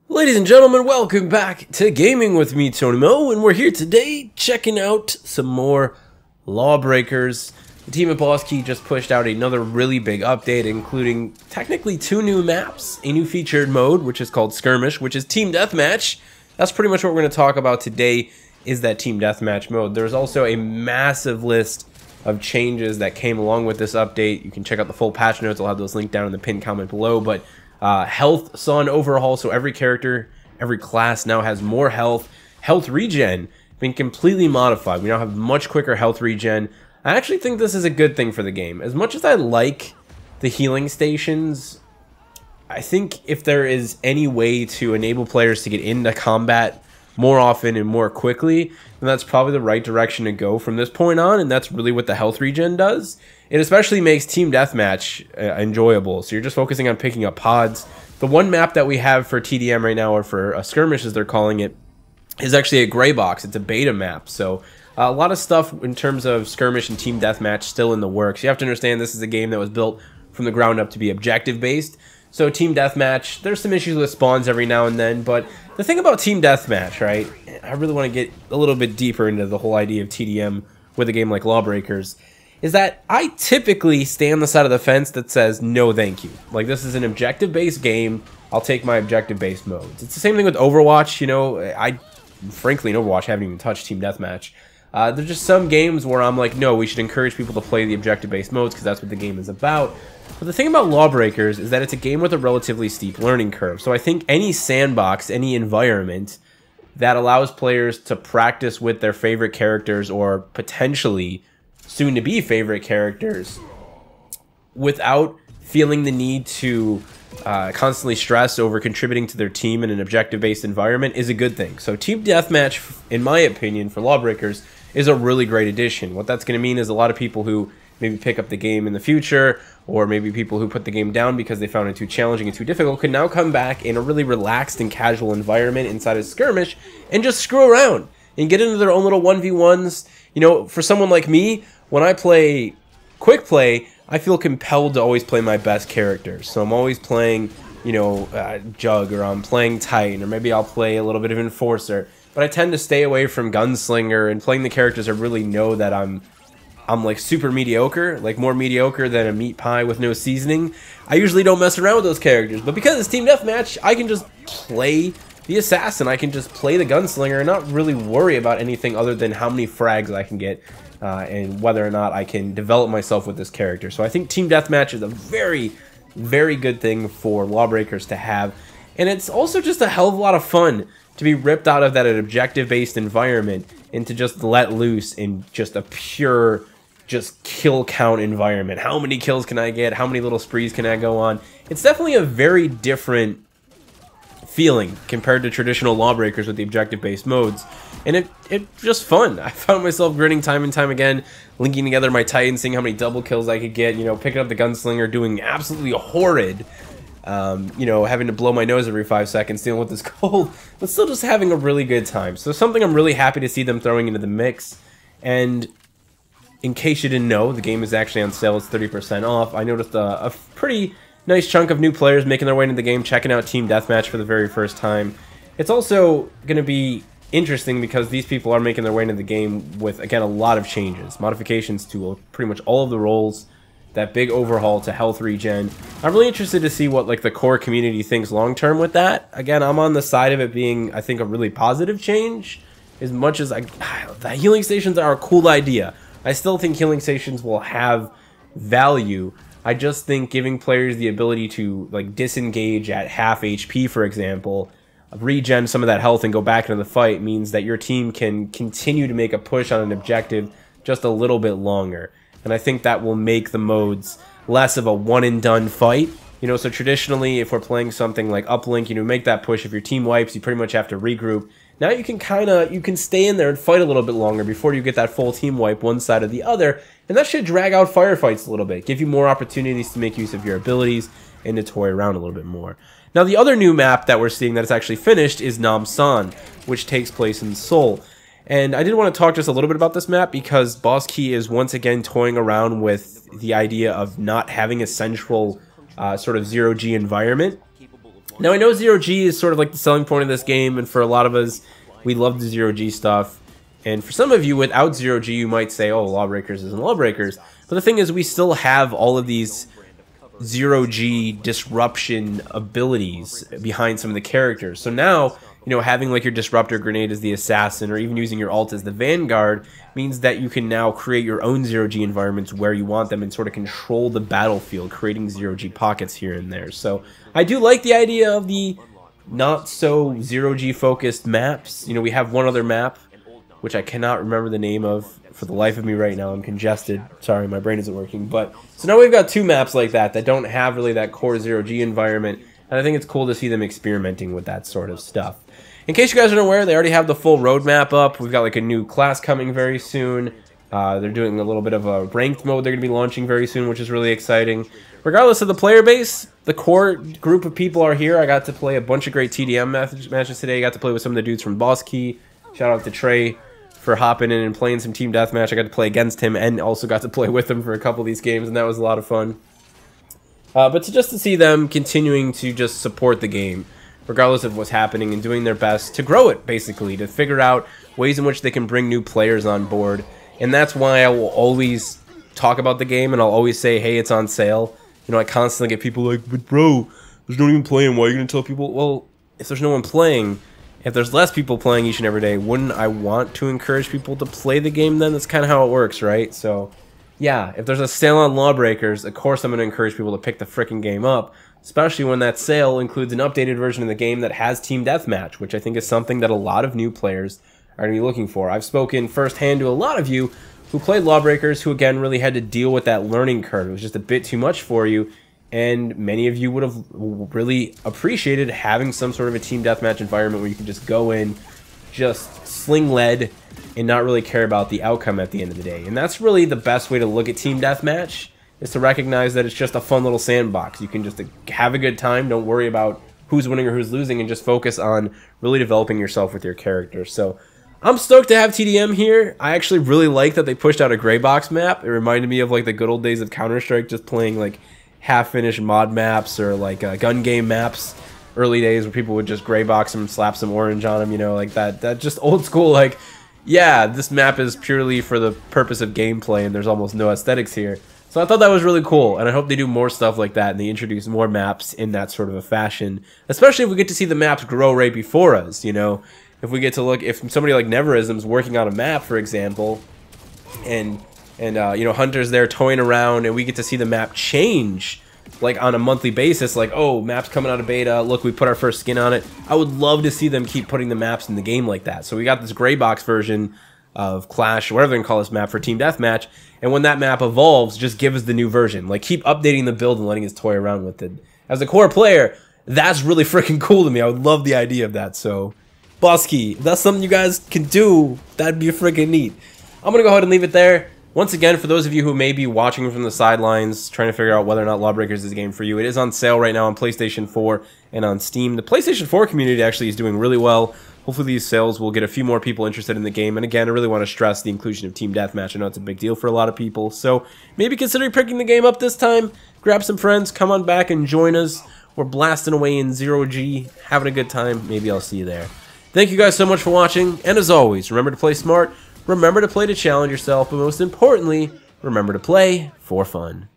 Ladies and gentlemen, welcome back to Gaming with me, Tony Mo, and we're here today checking out some more Lawbreakers. The team at Boss Key just pushed out another really big update, including technically 2 new maps, a new featured mode, which is called Skirmish, which is Team Deathmatch. That's pretty much what we're going to talk about today, is that Team Deathmatch mode. There's also a massive list of changes that came along with this update. You can check out the full patch notes. I'll have those linked down in the pinned comment below, but health saw an overhaul, so every character, every class now has more health. Health regen been completely modified. We now have much quicker health regen. I actually think this is a good thing for the game. As much as I like the healing stations, I think if there is any way to enable players to get into combat more often and more quickly, then that's probably the right direction to go from this point on, and that's really what the health regen does. It especially makes Team Deathmatch enjoyable, so you're just focusing on picking up pods. The one map that we have for TDM right now, or for a skirmish as they're calling it, is actually a gray box. It's a beta map, so a lot of stuff in terms of skirmish and Team Deathmatch still in the works. You have to understand this is a game that was built from the ground up to be objective-based. So Team Deathmatch, there's some issues with spawns every now and then, but the thing about Team Deathmatch, right, I really want to get a little bit deeper into the whole idea of TDM with a game like Lawbreakers, is that I typically stay on the side of the fence that says, no thank you. Like, this is an objective-based game, I'll take my objective-based modes. It's the same thing with Overwatch, you know, frankly, in Overwatch, I haven't even touched Team Deathmatch. There's just some games where I'm like, no, we should encourage people to play the objective-based modes because that's what the game is about. But the thing about Lawbreakers is that it's a game with a relatively steep learning curve. So I think any sandbox, any environment that allows players to practice with their favorite characters or potentially soon-to-be favorite characters without feeling the need to constantly stress over contributing to their team in an objective-based environment is a good thing. So Team Deathmatch, in my opinion, for Lawbreakers, is a really great addition. What that's going to mean is a lot of people who maybe pick up the game in the future, or maybe people who put the game down because they found it too challenging and too difficult, could now come back in a really relaxed and casual environment inside a skirmish and just screw around and get into their own little 1v1s. You know, for someone like me, when I play quick play, I feel compelled to always play my best characters. So I'm always playing, you know, Jug, or I'm playing Titan, or maybe I'll play a little bit of Enforcer. But I tend to stay away from Gunslinger and playing the characters I really know that I'm like super mediocre, like more mediocre than a meat pie with no seasoning. I usually don't mess around with those characters. But because it's Team Deathmatch, I can just play the Assassin. I can just play the Gunslinger and not really worry about anything other than how many frags I can get. And whether or not I can develop myself with this character. So I think Team Deathmatch is a very, very good thing for Lawbreakers to have. And it's also just a hell of a lot of fun to be ripped out of that objective-based environment and to just let loose in just a pure, just kill count environment. How many kills can I get? How many little sprees can I go on? It's definitely a very different feeling compared to traditional Lawbreakers with the objective-based modes. And it's just fun. I found myself grinning time and time again, linking together my Titan, seeing how many double kills I could get, you know, picking up the Gunslinger, doing absolutely horrid, you know, having to blow my nose every 5 seconds, dealing with this cold, but still just having a really good time. So something I'm really happy to see them throwing into the mix. And in case you didn't know, the game is actually on sale. It's 30% off. I noticed a pretty nice chunk of new players making their way into the game, checking out Team Deathmatch for the very first time. It's also going to be interesting because these people are making their way into the game with, again, a lot of changes, modifications to pretty much all of the roles, that big overhaul to health regen. I'm really interested to see what like the core community thinks long term with that. Again, I'm on the side of it being, I think, a really positive change. As much as the healing stations are a cool idea, I still think healing stations will have value. I just think giving players the ability to like disengage at half HP, for example, regen some of that health and go back into the fight means that your team can continue to make a push on an objective just a little bit longer. And I think that will make the modes less of a one-and-done fight. You know, so traditionally, if we're playing something like Uplink, you know, make that push. If your team wipes, you pretty much have to regroup. Now you can stay in there and fight a little bit longer before you get that full team wipe one side or the other. And that should drag out firefights a little bit, give you more opportunities to make use of your abilities and to toy around a little bit more. Now, the other new map that we're seeing that is actually finished is Namsan, which takes place in Seoul. And I did want to talk just a little bit about this map because Boss Key is once again toying around with the idea of not having a central sort of zero-G environment. Now, I know zero-G is sort of like the selling point of this game, and for a lot of us, we love the zero-G stuff. And for some of you, without zero-G, you might say, oh, Lawbreakers isn't Lawbreakers. But the thing is, we still have all of these zero-G disruption abilities behind some of the characters. So now, you know, having like your disruptor grenade as the assassin, or even using your ult as the vanguard, means that you can now create your own zero-G environments where you want them and sort of control the battlefield, creating zero-G pockets here and there. So I do like the idea of the not so zero-G focused maps. You know, we have one other map, which I cannot remember the name of for the life of me right now. I'm congested. Sorry, my brain isn't working. But so now we've got two maps like that don't have really that core zero-G environment, and I think it's cool to see them experimenting with that sort of stuff. In case you guys aren't aware, they already have the full roadmap up. We've got like a new class coming very soon. They're doing a little bit of a ranked mode they're going to be launching very soon, which is really exciting. Regardless of the player base, the core group of people are here. I got to play a bunch of great TDM matches today. I got to play with some of the dudes from Boss Key. Shout out to Trey for hopping in and playing some Team Deathmatch. I got to play against him and also got to play with him for a couple of these games, and that was a lot of fun. But just to see them continuing to just support the game, regardless of what's happening, and doing their best to grow it, basically, to figure out ways in which they can bring new players on board. And that's why I will always talk about the game, and I'll always say, hey, it's on sale. You know, I constantly get people like, but bro, there's no one even playing. Why are you going to tell people? Well, if there's no one playing, if there's less people playing each and every day, wouldn't I want to encourage people to play the game then? That's kind of how it works, right? So, yeah, if there's a sale on Lawbreakers, of course I'm going to encourage people to pick the frickin' game up, especially when that sale includes an updated version of the game that has Team Deathmatch, which I think is something that a lot of new players are going to be looking for. I've spoken firsthand to a lot of you who played Lawbreakers, who again really had to deal with that learning curve. It was just a bit too much for you, and many of you would have really appreciated having some sort of a Team Deathmatch environment where you can just go in, just sling lead, and not really care about the outcome at the end of the day. And that's really the best way to look at Team Deathmatch, is to recognize that it's just a fun little sandbox. You can just have a good time, don't worry about who's winning or who's losing, and just focus on really developing yourself with your character. So I'm stoked to have TDM here. I actually really like that they pushed out a gray box map. It reminded me of like the good old days of Counter-Strike, just playing like half-finished mod maps or like gun game maps. Early days where people would just gray box them, slap some orange on them, you know, like that just old school, like, yeah, this map is purely for the purpose of gameplay and there's almost no aesthetics here. So I thought that was really cool, and I hope they do more stuff like that and they introduce more maps in that sort of a fashion, especially if we get to see the maps grow right before us, you know. If we get to look, if somebody like Neverism's working on a map, for example, and you know, Hunter's there toying around, and we get to see the map change, like on a monthly basis, like, oh, map's coming out of beta, look, we put our first skin on it. I would love to see them keep putting the maps in the game like that. So we got this gray box version of Clash, or whatever they can call this map for Team Deathmatch, and when that map evolves, just give us the new version. Like, keep updating the build and letting us toy around with it. As a core player, that's really freaking cool to me. I would love the idea of that, so Boss Key, if that's something you guys can do, that'd be freaking neat. I'm going to go ahead and leave it there. Once again, for those of you who may be watching from the sidelines, trying to figure out whether or not Lawbreakers is a game for you, it is on sale right now on PlayStation 4 and on Steam. The PlayStation 4 community actually is doing really well. Hopefully these sales will get a few more people interested in the game. And again, I really want to stress the inclusion of Team Deathmatch. I know it's a big deal for a lot of people. So maybe consider picking the game up this time. Grab some friends, come on back and join us. We're blasting away in zero-G, having a good time. Maybe I'll see you there. Thank you guys so much for watching, and as always, remember to play smart, remember to play to challenge yourself, but most importantly, remember to play for fun.